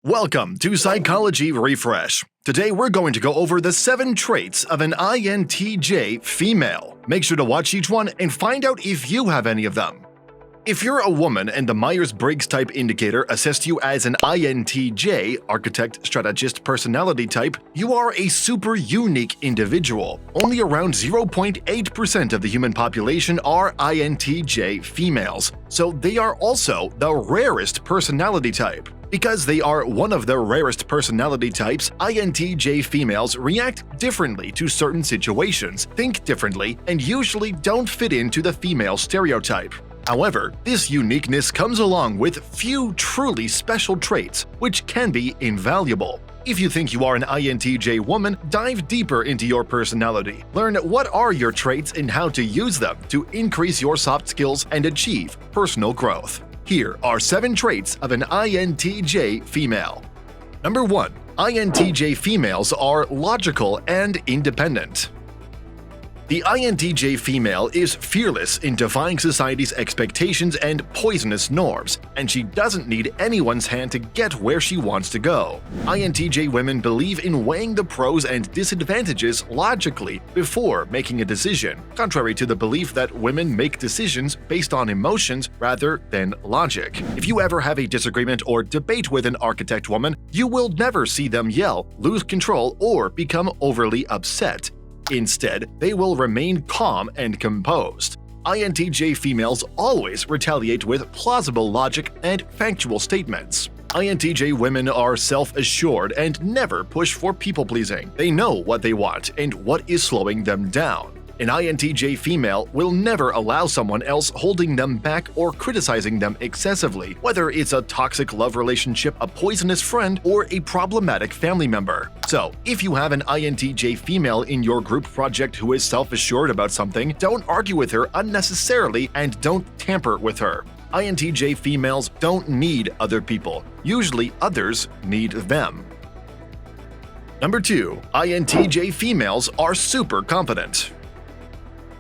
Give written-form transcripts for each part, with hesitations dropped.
Welcome to Psychology Refresh. Today we're going to go over the 7 traits of an INTJ female. Make sure to watch each one and find out if you have any of them. If you're a woman and the Myers-Briggs type indicator assessed you as an INTJ, architect, strategist, personality type, you are a super unique individual. Only around 0.8% of the human population are INTJ females, so they are also the rarest personality type. Because they are one of the rarest personality types, INTJ females react differently to certain situations, think differently, and usually don't fit into the female stereotype. However, this uniqueness comes along with few truly special traits, which can be invaluable. If you think you are an INTJ woman, dive deeper into your personality. Learn what are your traits and how to use them to increase your soft skills and achieve personal growth. Here are 7 traits of an INTJ female. Number 1. INTJ females are logical and independent. The INTJ female is fearless in defying society's expectations and poisonous norms, and she doesn't need anyone's hand to get where she wants to go. INTJ women believe in weighing the pros and disadvantages logically before making a decision, contrary to the belief that women make decisions based on emotions rather than logic. If you ever have a disagreement or debate with an architect woman, you will never see them yell, lose control, or become overly upset. Instead, they will remain calm and composed. INTJ females always retaliate with plausible logic and factual statements. INTJ women are self-assured and never push for people-pleasing. They know what they want and what is slowing them down. An INTJ female will never allow someone else holding them back or criticizing them excessively, whether it's a toxic love relationship, a poisonous friend, or a problematic family member. So, if you have an INTJ female in your group project who is self-assured about something, don't argue with her unnecessarily and don't tamper with her. INTJ females don't need other people. Usually, others need them. Number 2. INTJ females are super confident.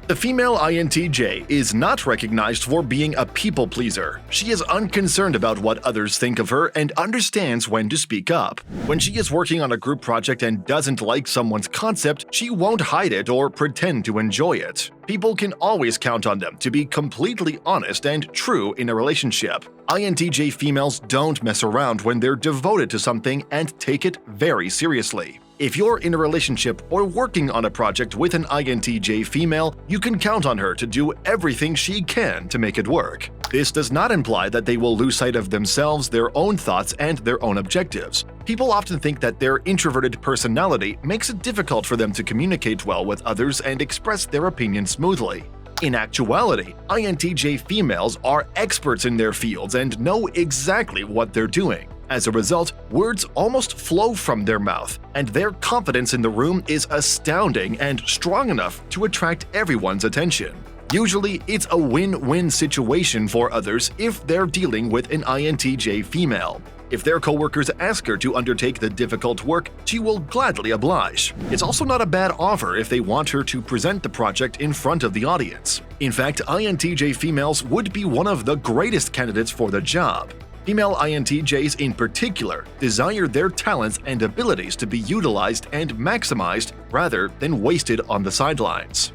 The female INTJ is not recognized for being a people pleaser. She is unconcerned about what others think of her and understands when to speak up. When she is working on a group project and doesn't like someone's concept, she won't hide it or pretend to enjoy it. People can always count on them to be completely honest and true in a relationship. INTJ females don't mess around when they're devoted to something and take it very seriously. If you're in a relationship or working on a project with an INTJ female, you can count on her to do everything she can to make it work. This does not imply that they will lose sight of themselves, their own thoughts, and their own objectives. People often think that their introverted personality makes it difficult for them to communicate well with others and express their opinions smoothly. In actuality, INTJ females are experts in their fields and know exactly what they're doing. As a result, words almost flow from their mouth, and their confidence in the room is astounding and strong enough to attract everyone's attention. Usually, it's a win-win situation for others if they're dealing with an INTJ female. If their coworkers ask her to undertake the difficult work, she will gladly oblige. It's also not a bad offer if they want her to present the project in front of the audience. In fact, INTJ females would be one of the greatest candidates for the job. Female INTJs in particular desire their talents and abilities to be utilized and maximized rather than wasted on the sidelines.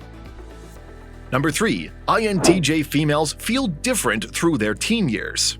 Number 3. INTJ females feel different through their teen years.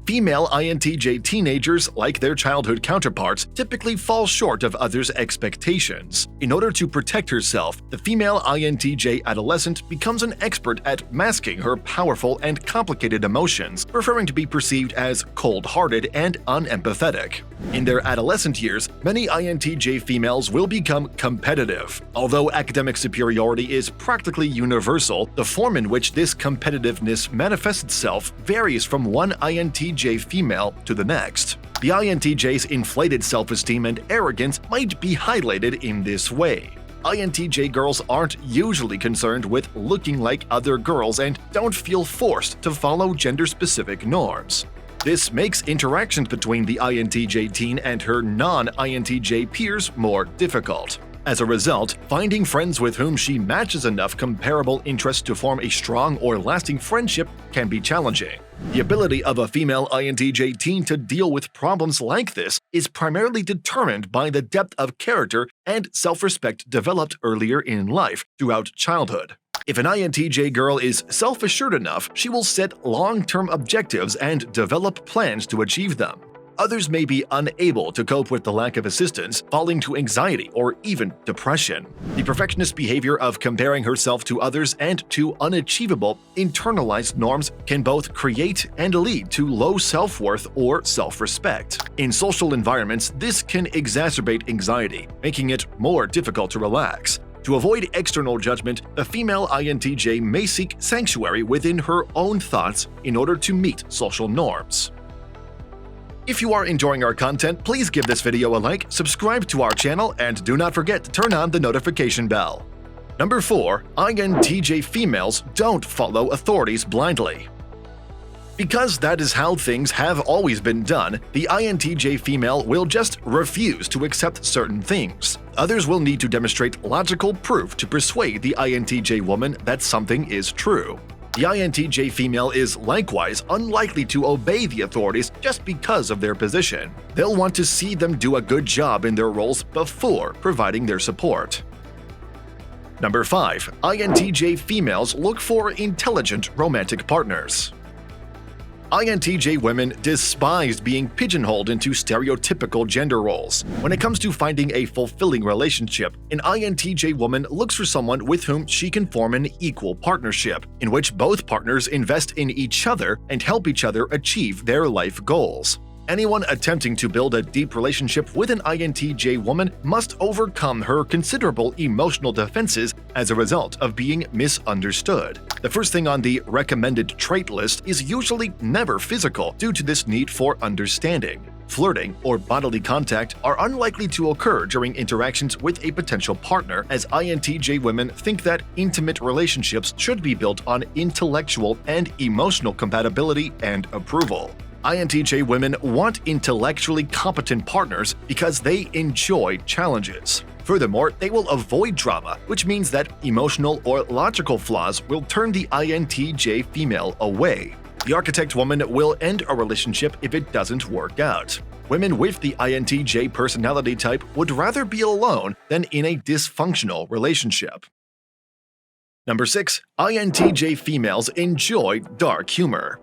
Female INTJ teenagers, like their childhood counterparts, typically fall short of others' expectations. In order to protect herself, the female INTJ adolescent becomes an expert at masking her powerful and complicated emotions, preferring to be perceived as cold-hearted and unempathetic. In their adolescent years, many INTJ females will become competitive. Although academic superiority is practically universal, the form in which this competitiveness manifests itself varies from one INTJ female to the next. The INTJ's inflated self-esteem and arrogance might be highlighted in this way. INTJ girls aren't usually concerned with looking like other girls and don't feel forced to follow gender-specific norms. This makes interactions between the INTJ teen and her non-INTJ peers more difficult. As a result, finding friends with whom she matches enough comparable interests to form a strong or lasting friendship can be challenging. The ability of a female INTJ teen to deal with problems like this is primarily determined by the depth of character and self-respect developed earlier in life throughout childhood. If an INTJ girl is self-assured enough, she will set long-term objectives and develop plans to achieve them. Others may be unable to cope with the lack of assistance, falling to anxiety or even depression. The perfectionist behavior of comparing herself to others and to unachievable, internalized norms can both create and lead to low self-worth or self-respect. In social environments, this can exacerbate anxiety, making it more difficult to relax. To avoid external judgment, a female INTJ may seek sanctuary within her own thoughts in order to meet social norms. If you are enjoying our content, please give this video a like, subscribe to our channel, and do not forget to turn on the notification bell. Number 4. INTJ females don't follow authorities blindly. Because that is how things have always been done, the INTJ female will just refuse to accept certain things. Others will need to demonstrate logical proof to persuade the INTJ woman that something is true. The INTJ female is likewise unlikely to obey the authorities just because of their position. They'll want to see them do a good job in their roles before providing their support. Number 5. INTJ females look for intelligent romantic partners. INTJ women despise being pigeonholed into stereotypical gender roles. When it comes to finding a fulfilling relationship, an INTJ woman looks for someone with whom she can form an equal partnership, in which both partners invest in each other and help each other achieve their life goals. Anyone attempting to build a deep relationship with an INTJ woman must overcome her considerable emotional defenses as a result of being misunderstood. The first thing on the recommended trait list is usually never physical due to this need for understanding. Flirting or bodily contact are unlikely to occur during interactions with a potential partner, as INTJ women think that intimate relationships should be built on intellectual and emotional compatibility and approval. INTJ women want intellectually competent partners because they enjoy challenges. Furthermore, they will avoid drama, which means that emotional or logical flaws will turn the INTJ female away. The architect woman will end a relationship if it doesn't work out. Women with the INTJ personality type would rather be alone than in a dysfunctional relationship. Number 6. INTJ females enjoy dark humor.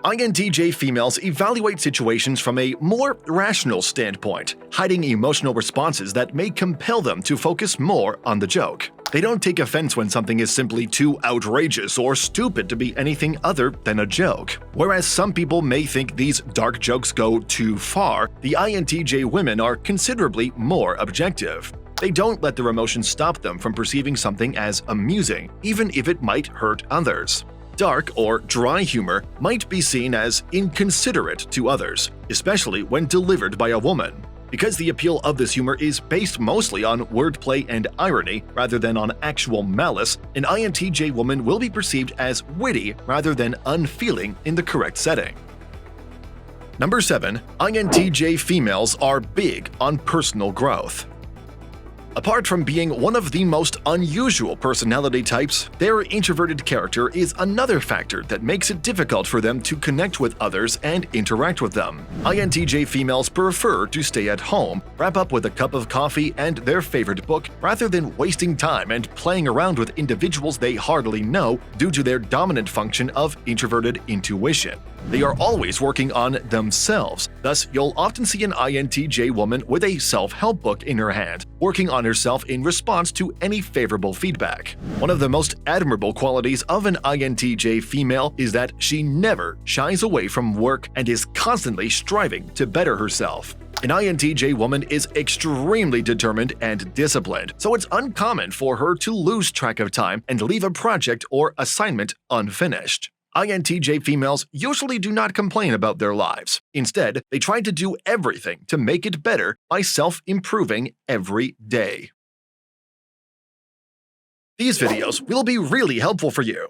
INTJ females evaluate situations from a more rational standpoint, hiding emotional responses that may compel them to focus more on the joke. They don't take offense when something is simply too outrageous or stupid to be anything other than a joke. Whereas some people may think these dark jokes go too far, the INTJ women are considerably more objective. They don't let their emotions stop them from perceiving something as amusing, even if it might hurt others. Dark or dry humor might be seen as inconsiderate to others, especially when delivered by a woman. Because the appeal of this humor is based mostly on wordplay and irony rather than on actual malice, an INTJ woman will be perceived as witty rather than unfeeling in the correct setting. Number 7. INTJ females are big on personal growth. Apart from being one of the most unusual personality types, their introverted character is another factor that makes it difficult for them to connect with others and interact with them. INTJ females prefer to stay at home, wrap up with a cup of coffee and their favorite book, rather than wasting time and playing around with individuals they hardly know due to their dominant function of introverted intuition. They are always working on themselves, thus you'll often see an INTJ woman with a self-help book in her hand, working on herself in response to any favorable feedback. One of the most admirable qualities of an INTJ female is that she never shies away from work and is constantly striving to better herself. An INTJ woman is extremely determined and disciplined, so it's uncommon for her to lose track of time and leave a project or assignment unfinished. INTJ females usually do not complain about their lives. Instead, they try to do everything to make it better by self-improving every day. These videos will be really helpful for you.